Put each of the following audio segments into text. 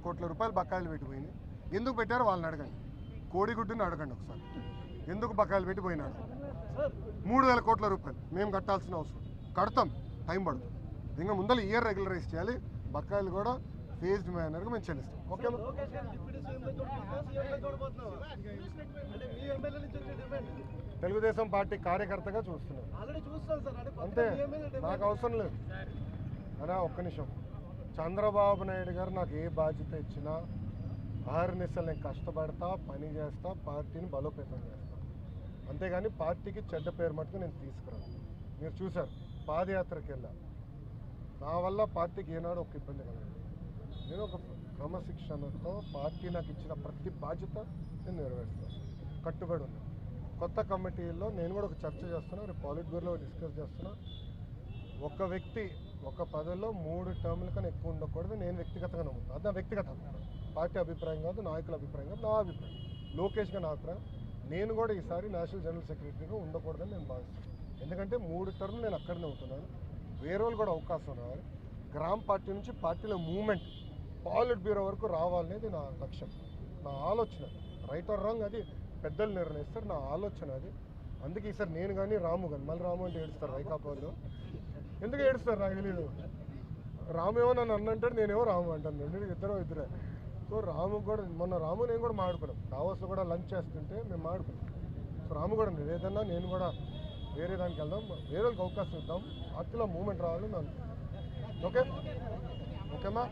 కోట్ల రూపాయలు బకాయిలు పెట్టిపోయింది. ఎందుకు పెట్టారో వాళ్ళని అడగండి. కోడిగుడ్డుని అడగండి ఒకసారి, ఎందుకు బకాయిలు పెట్టిపోయినాడు. 3,000 కోట్ల రూపాయలు మేము కట్టాల్సిన అవసరం, కడతాం, టైం పడుతుంది. ఇంకా ముందర ఇయర్ రెగ్యులరైజ్ చేయాలి, బకాయిలు కూడా ఫేజ్డ్ మేనర్గా మేము చెల్లిస్తాం. ఓకే, తెలుగుదేశం పార్టీ కార్యకర్తగా చూస్తున్నాను అంతే, నాకు అవసరం లేదు అనా. ఒక్క నిమిషం, చంద్రబాబు నాయుడు గారు నాకు ఏ బాధ్యత ఇచ్చినా అహర్నిశలు నేను కష్టపడతా, పని చేస్తా, పార్టీని బలోపేతం చేస్తా. అంతేగాని పార్టీకి చెడ్డ పేరు మటుకు నేను తీసుకురాను. మీరు చూశారు, పాదయాత్రకి వెళ్ళా, నా వల్ల పార్టీకి ఏనాడు ఒక ఇబ్బంది కలగదు. నేను ఒక క్రమశిక్షణతో పార్టీ నాకు ఇచ్చిన ప్రతి బాధ్యత నేను నెరవేరుస్తాను, కట్టుబడి ఉన్నాను. కొత్త కమిటీల్లో నేను కూడా ఒక చర్చ చేస్తున్నా, రేపు పాలిట్ బ్యూరోలో డిస్కస్ చేస్తున్నా. ఒక వ్యక్తి ఒక పదవిలో 3 టర్ముల కన్నా ఎక్కువ ఉండకూడదు. నేను వ్యక్తిగతంగా నమ్ముతాను, అది నా వ్యక్తిగత అభిప్రాయం, పార్టీ అభిప్రాయం కాదు, నాయకుల అభిప్రాయం కాదు, నా అభిప్రాయం, లోకేష్గా నా అభిప్రాయం. నేను కూడా ఈసారి నేషనల్ జనరల్ సెక్రటరీగా ఉండకూడదని నేను భావిస్తాను. ఎందుకంటే 3 టర్ములు నేను అక్కడనే ఉంటున్నాను, వేరే వాళ్ళు కూడా అవకాశం రావాలి. గ్రామ పార్టీ నుంచి పార్టీలో మూవ్మెంట్ పాలిట్ బ్యూరో వరకు రావాలనేది నా లక్ష్యం, నా ఆలోచన. రైట్ ఆర్ రాంగ్ అది పెద్దలు నిర్ణయిస్తారు, నా ఆలోచన అది. అందుకే ఈసారి నేను కానీ రాము కానీ, మళ్ళీ రాము అంటే ఏడుస్తారు వైకాపాలో. ఎందుకు ఏడుస్తారు నాకు తెలియదు. రాము ఏమో నన్ను అన్నంటాడు, నేనేమో రాము అంటాను, ఇద్దరే. సో రాము కూడా మొన్న రాము నేను కూడా మాడుకున్నాం, దావోస్లో కూడా లంచ్ చేస్తుంటే మేము మాడుకున్నాం. సో రాము కూడా ఏదన్నా నేను కూడా వేరే దానికి వెళ్దాం, వేరే వాళ్ళకి అవకాశం ఇద్దాం, పార్టీలో మూవ్మెంట్ రావాలని నేను. ఓకే ఓకేమా.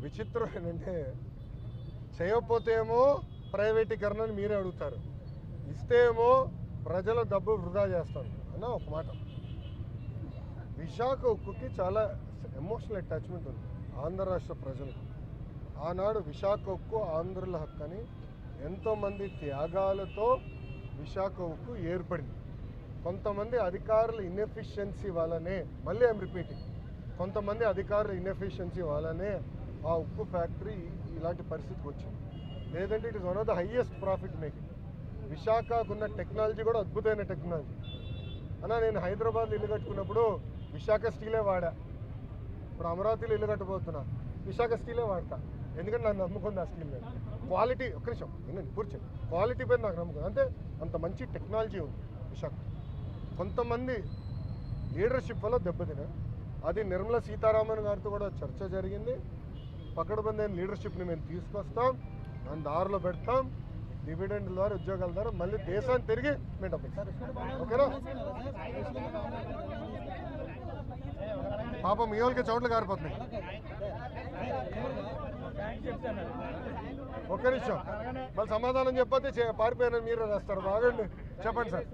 విచిత్రం ఏంటంటే చేయకపోతే ఏమో ప్రైవేటీకరణని మీరే అడుగుతారు, ఇస్తే ఏమో ప్రజల డబ్బు వృధా చేస్తాను అన్న. ఒక మాట, విశాఖ ఉక్కుకి చాలా ఎమోషనల్ అటాచ్మెంట్ ఉంది ఆంధ్ర రాష్ట్ర ప్రజలకు. ఆనాడు విశాఖ ఉక్కు ఆంధ్రుల హక్కు అని ఎంతోమంది త్యాగాలతో విశాఖ ఉక్కు ఏర్పడింది. కొంతమంది అధికారుల ఇన్ఎఫిషియన్సీ వల్లనే, మళ్ళీ ఐఎమ్ రిపీటింగ్, కొంతమంది అధికారుల ఇన్ఎఫిషియన్సీ వల్లనే ఆ ఉక్కు ఫ్యాక్టరీ ఇలాంటి పరిస్థితికి వచ్చింది. లేదంటే it is one of the highest profit making. విశాఖకున్న టెక్నాలజీ కూడా అద్భుతమైన టెక్నాలజీ అన్న. నేను హైదరాబాద్లో ఇల్లు కట్టుకున్నప్పుడు విశాఖ స్టీలే వాడా, ఇప్పుడు అమరావతిలో ఇల్లు కట్టబోతున్నా విశాఖ స్టీలే వాడతా, ఎందుకంటే నాకు నమ్ముకుంది ఆ స్టీల్ మీద. క్వాలిటీ, ఒక్క నిమిషం వినండి, కూర్చోండి, క్వాలిటీ పైన నాకు నమ్ముకుంది, అంటే అంత మంచి టెక్నాలజీ ఉంది విశాఖ. కొంతమంది లీడర్షిప్ వల్ల దెబ్బతిన, అది నిర్మలా సీతారామన్ గారితో కూడా చర్చ జరిగింది. పకడ్బందైన లీడర్షిప్ని మేము తీసుకొస్తాం, దాని దారిలో పెడతాం, డివిడెండ్ ద్వారా ఉద్యోగాల ద్వారా మళ్ళీ దేశాన్ని తిరిగి మేము డబ్బు. ఓకేనా పాపం మీ వాళ్ళకి చోట్ల కారిపోతున్నాయి. ఒక్క నిమిషం, మళ్ళీ సమాధానం చెప్పతే పారిపోయారని మీరే రాస్తారు. బాగండి, చెప్పండి సార్.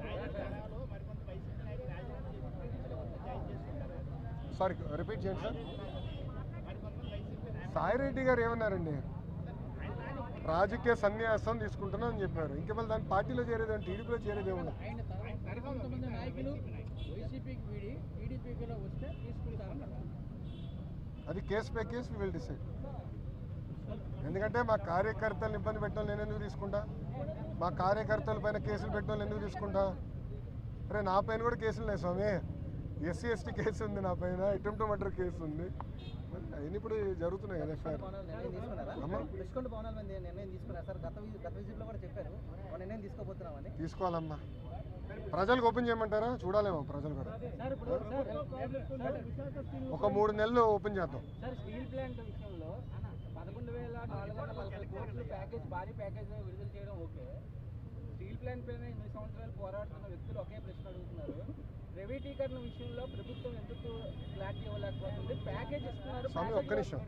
సారీ, రిపీట్ చేయండి సార్. సాయిరెడ్డి గారు ఏమన్నారండి, రాజకీయ సన్యాసం తీసుకుంటున్నా అని చెప్పారు. ఇంకా మళ్ళీ దాని పార్టీలో చేరేది అంటే టీడీపీలో చేరేది ఏమన్నా. అది కేసు పై కేసు వి విల్ డిసైడ్. ఎందుకంటే మా కార్యకర్తలను ఇబ్బంది పెట్టడం నేను ఎందుకు తీసుకుంటా, మా కార్యకర్తల పైన కేసులు పెట్టడం ఎందుకు తీసుకుంటా. అరే నా పైన కూడా కేసులు ఉన్నాయి స్వామి, ఎస్సీ ఎస్టీ కేసు ఉంది నా పైన, అటెంప్ట్ మర్డర్ కేసు ఉంది, అయినా ఇప్పుడు జరుగుతున్నాయి కదా ఎఫ్ఐఆర్. తీసుకోవాలమ్మా, ప్రజలకు ఓపెన్ చేయమంటారా, చూడాలేమో ప్రజలు కూడా. ఒక 3 నెలలు ఓపెన్ చేద్దాం. స్టీల్ ప్లాంట్ విషయంలో 11,440 కోట్లు ప్యాకేజ్, భారీ ప్యాకేజ్ విడుదల చేయడం ఓకే. స్టీల్ ప్లాంట్ పైన 8 సంవత్సరాలు పోరాడుతున్న వ్యక్తులు ఒకే ప్రశ్న అడుగుతున్నారు, ప్రైవేటీకరణ విషయంలో ప్రభుత్వం ఎందుకు క్లారిటీ ఇవ్వలేకపోతుంది, ప్యాకేజ్ ఇస్తున్నారు. స్వామి ఒక్క నిమిషం,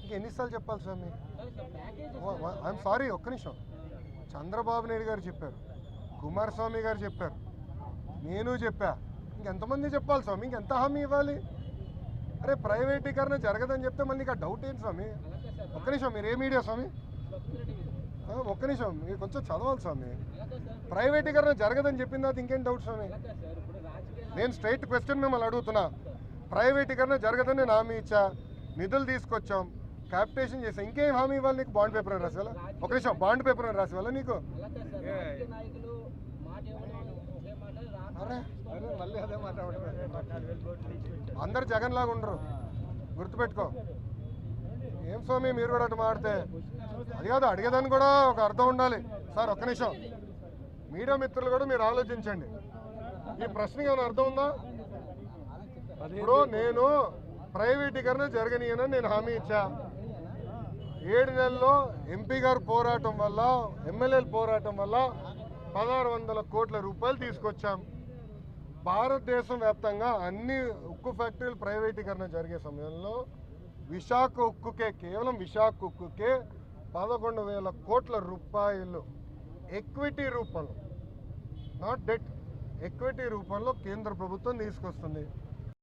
ఇంకా ఎన్నిసార్లు చెప్పాలి స్వామి, ఐఎమ్ సారీ. ఒక్క నిమిషం, చంద్రబాబు నాయుడు గారు చెప్పారు, కుమారస్వామి గారు చెప్పారు, నేను చెప్పా, ఇంకెంతమంది చెప్పాలి స్వామి, ఇంకెంత హామీ ఇవ్వాలి. అరే ప్రైవేటీకరణ జరగదని చెప్తే మళ్ళీ ఇంకా డౌట్ ఏంటి స్వామి. ఒక్క నిమిషం, మీరు ఏ మీడియా స్వామి, ఒక్క నిమిషం మీరు కొంచెం చదవాలి స్వామి. ప్రైవేటీకరణ జరగదని చెప్పిన తర్వాత ఇంకేం డౌట్ స్వామి. నేను స్ట్రైట్ క్వశ్చన్ మిమ్మల్ని అడుగుతున్నా, ప్రైవేటీకరణ జరగదని నేను హామీ ఇచ్చా, నిధులు తీసుకొచ్చాం, క్యాపిటేషన్ చేసాం, ఇంకేం హామీ ఇవ్వాలి నీకు. బాండ్ పేపర్ రాసి వాళ్ళ, ఒక నిమిషం, బాండ్ పేపర్ రాసి వాళ్ళ నీకు. అరే మళ్ళీ అదే అందరు జగన్ లాగా ఉండరు, గుర్తుపెట్టుకో. ఏం స్వామి మీరు కూడా అటు మాడితే అది కాదు, అడిగేదాన్ని కూడా ఒక అర్థం ఉండాలి. సార్ ఒక్క నిమిషం, మీడియా మిత్రులు కూడా మీరు ఆలోచించండి, ఈ ప్రశ్నకి ఏమైనా అర్థం ఉందా? ఇప్పుడు నేను ప్రైవేటీకరణ జరగనీయనని నేను హామీ ఇచ్చా. 7 నెలల్లో ఎంపీ గారు పోరాటం వల్ల, ఎమ్మెల్యేలు పోరాటం వల్ల 1600 కోట్ల రూపాయలు తీసుకొచ్చాం. భారతదేశం వ్యాప్తంగా అన్ని ఉక్కు ఫ్యాక్టరీలు ప్రైవేటీకరణ జరిగే సమయంలో విశాఖ ఉక్కుకే, కేవలం విశాఖ ఉక్కుకే 11,000 కోట్ల రూపాయలు ఎక్విటీ రూపంలో, నాట్ డెట్, ఎక్విటీ రూపంలో కేంద్ర ప్రభుత్వం తీసుకొస్తుంది.